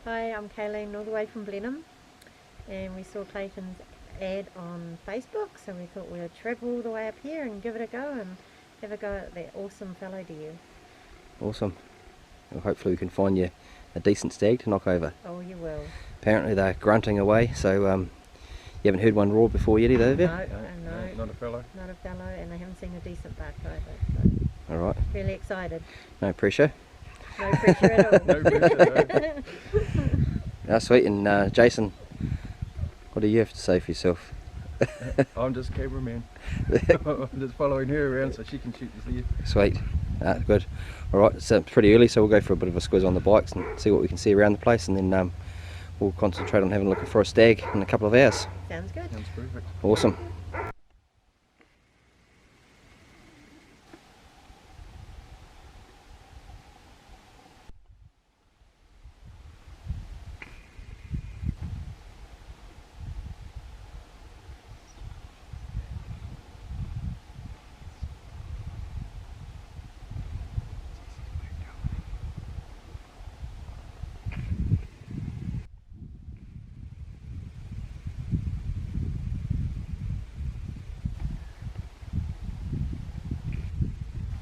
Hi, I'm Kayleen, all the way from Blenheim, and we saw Clayton's ad on Facebook, so we thought we'd travel all the way up here and give it a go and have a go at that awesome fallow deer. Awesome. Well, hopefully we can find you a decent stag to knock over. Oh, you will. Apparently they're grunting away, so you haven't heard one roar before yet either, have you? No, Not a fellow. not a fallow, and I haven't seen a decent buck either, so Alright, really excited. no pressure. No pressure at all. No pressure, That's sweet. And Jason, what do you have to say for yourself? I'm just cameraman. I'm just following her around so she can shoot the deer. Sweet. Good. Alright, it's pretty early, so we'll go for a bit of a squiz on the bikes and see what we can see around the place, and then we'll concentrate on having a look for a stag in a couple of hours. Sounds good. Sounds perfect. Awesome.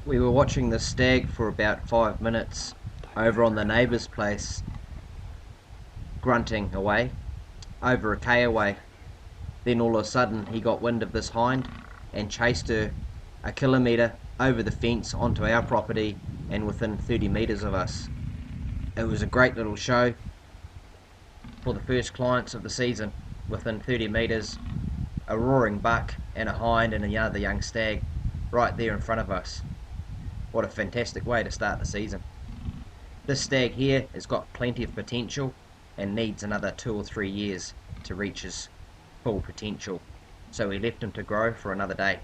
We were watching the stag for about 5 minutes over on the neighbour's place, grunting away, over a K away. Then all of a sudden he got wind of this hind and chased her a kilometre over the fence onto our property and within 30 metres of us. It was a great little show for the first clients of the season. Within 30 metres, a roaring buck and a hind and another young stag right there in front of us. What a fantastic way to start the season. This stag here has got plenty of potential and needs another 2 or 3 years to reach his full potential, so we left him to grow for another day.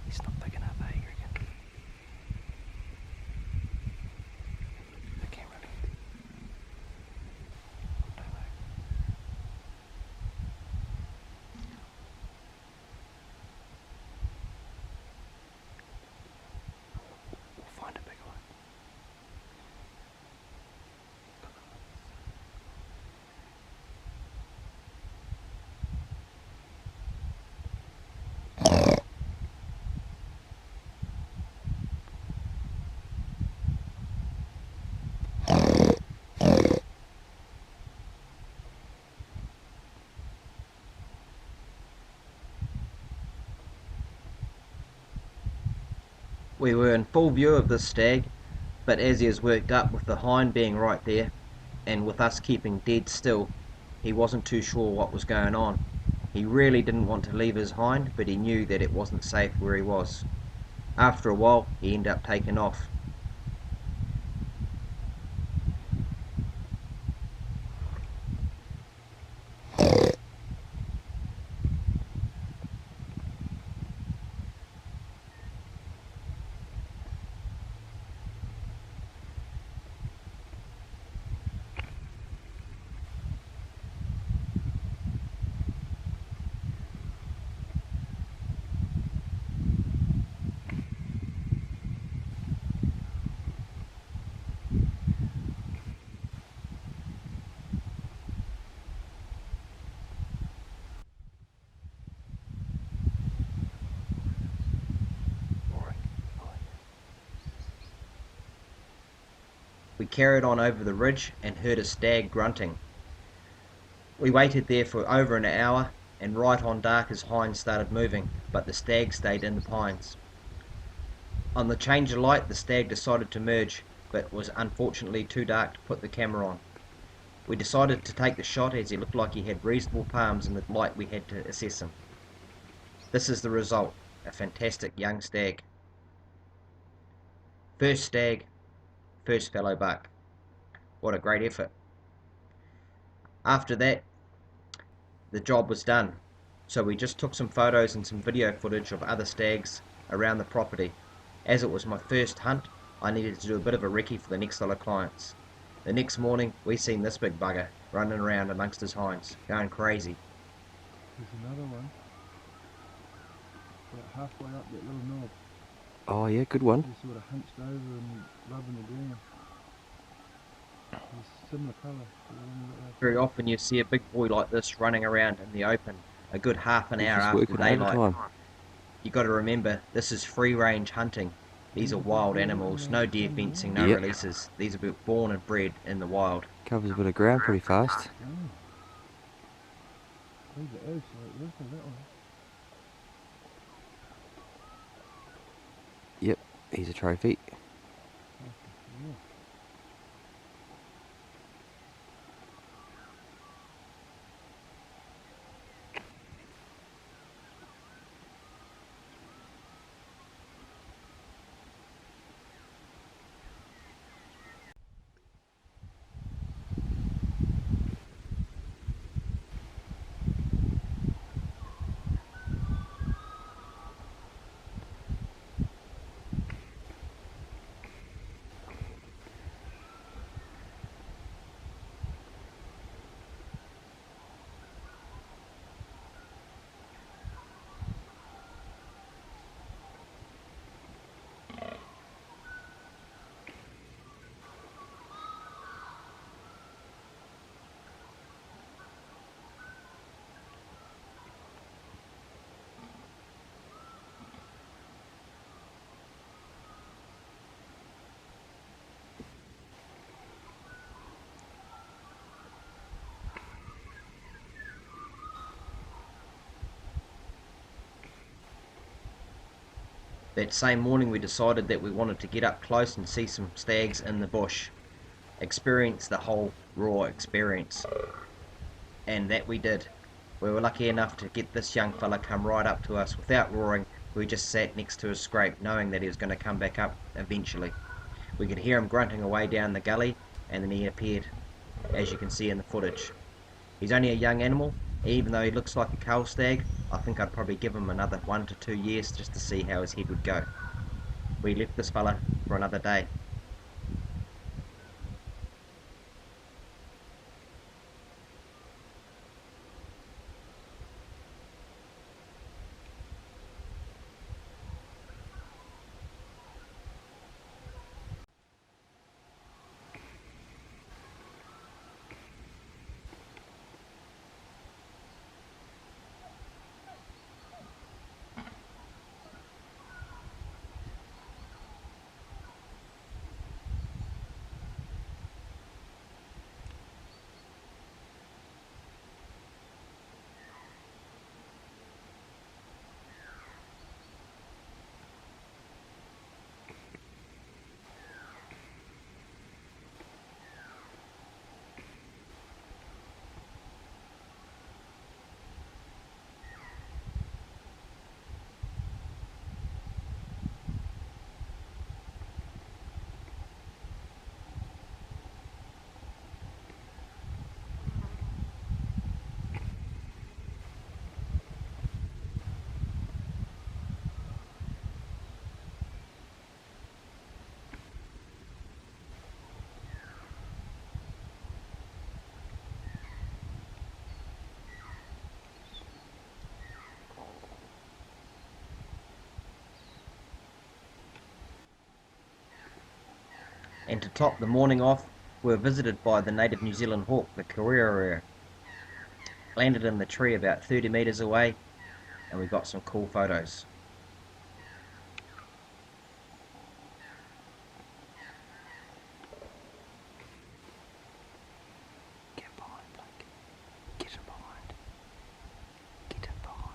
He's not picking up, eh, you reckon? The camera. Don't know. We'll find a bigger one. We were in full view of this stag, but as he has worked up with the hind being right there, and with us keeping dead still, he wasn't too sure what was going on. He really didn't want to leave his hind, but he knew that it wasn't safe where he was. After a while, he ended up taking off. We carried on over the ridge and heard a stag grunting. We waited there for over an hour, and right on dark his hind started moving, but the stag stayed in the pines. On the change of light, the stag decided to merge, but was unfortunately too dark to put the camera on. We decided to take the shot as he looked like he had reasonable palms in the light we had to assess him. This is the result, a fantastic young stag. First stag, first fallow buck. What a great effort. After that, the job was done, so we just took some photos and some video footage of other stags around the property. As it was my first hunt, I needed to do a bit of a recce for the next lot of clients. The next morning, we seen this big bugger running around amongst his hinds, going crazy. There's another one. About halfway up that little knob. Oh yeah, good one. He's sort of hunched over and rubbing the ground. He's similar colour to the one we got last Very night. often you see a big boy like this running around in the open a good half an He's hour just after working daylight. overtime. You got to remember, this is free range hunting. These are wild animals, no deer fencing, no Yep. releases. These are born and bred in the wild. Covers a bit of ground pretty fast. Oh. Leave it out, so it was that one. Yep, he's a trophy. Yeah. That same morning we decided that we wanted to get up close and see some stags in the bush. Experience the whole raw experience. And that we did. We were lucky enough to get this young fella come right up to us without roaring. We just sat next to his scrape knowing that he was going to come back up eventually. We could hear him grunting away down the gully and then he appeared, as you can see in the footage. He's only a young animal. Even though he looks like a cull stag, I think I'd probably give him another 1 to 2 years just to see how his head would go. We left this fella for another day. And to top the morning off, we were visited by the native New Zealand hawk, the Kōrearea. Landed in the tree about 30 metres away, and we got some cool photos. Get behind, Blake. Get him behind. Get him behind.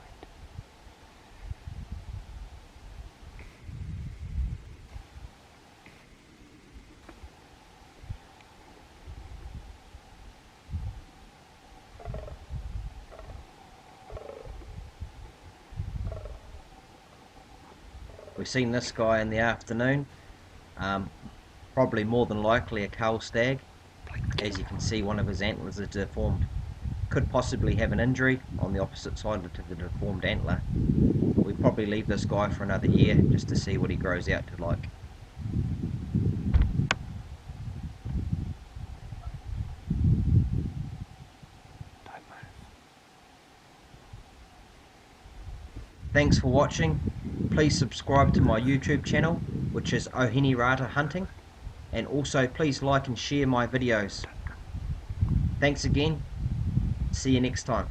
We've seen this guy in the afternoon, probably more than likely a cull stag. As you can see, one of his antlers is deformed. Could possibly have an injury on the opposite side to the deformed antler. We'd probably leave this guy for another year just to see what he grows out to like. Thanks for watching. Please subscribe to my YouTube channel, which is Ohini Rata Hunting, and also please like and share my videos. Thanks again. See you next time.